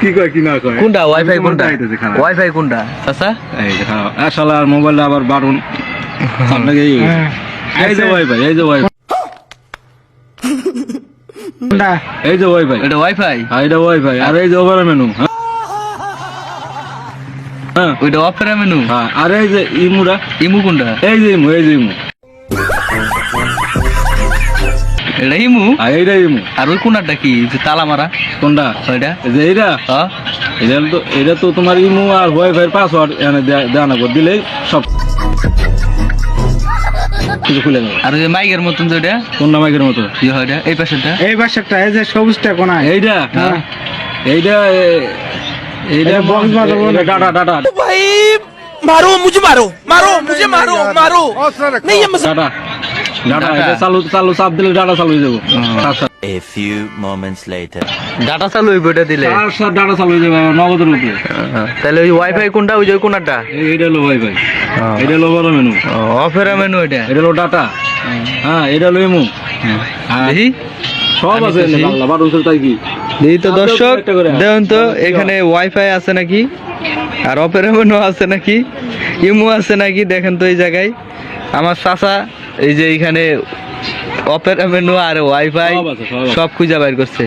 কি কয় কি না কয় কোনটা ওয়াইফাই কোনটা ওয়াইফাই কোনটা চাচা এই দেখো আসলে আর মোবাইলটা আবার বারণ আপনাকে এই যে ওয়াইফাই এই যে ওয়াইফাই এই যে ওয়াইফাই এটা ওয়াইফাই এটা ওয়াইফাই আর এই যে ওভার মেনু হ্যাঁ ওইটা অপেরা মেনু হ্যাঁ আর এই যে ইমুরা ইমু কোনটা এই যে ইমু এটা ইমু এইটা ইমু আর ওই কোনটা কি যে তালা মারা কোনটা ওইটা যে এইটা হ্যাঁ এটা তো তোমার ইমু আর ওয়াইফাই পাসওয়ার্ড এনে দেওয়া না দিলেই সব কিছু খুলে যাবে। আর ওই যে মাইকের মতন যে ওইটা কোন মাইকের মতো কি হয় এটা এই পাশেরটা এই বাসাটা এই যে সবুজটা কোনা এইটা হ্যাঁ। এইটা এটা বক্স বাজাবো না। ডাটা भाई मारो मुझे मारो मारो मुझे मारो मारो नहीं ये ডাটা Data? এটা চালু চাপ দিলে ডাটা চালু হয়ে যাবো A few moments later. Data চালু হইব এটা দিলে ডাটা চালু হয়ে যাবে নগদের উপরে তাহলে ওই ওয়াইফাই কোনটা ওই যে কোনটা এইটা হলো ওয়াইফাই এটা হলো বড় মেনু অপেরা মেনু এটা এটা হলো ডাটা হ্যাঁ এটা হলো এমু দেখি সব আছে দেখি। বাংলা বারো তাই কি দেখি তো আপনি দর্শক একটা করে দেখুন তো এখানে ওয়াইফাই আছে নাকি আর অপেরা মেনু আছে নাকি ইমো আছে নাকি দেখেন তো এই জায়গায় আমার চাচা এই যে এখানে অপেরা মেনু আর ওয়াইফাই সব আছে, সব আছে। সব খুঁজে বাইর করছে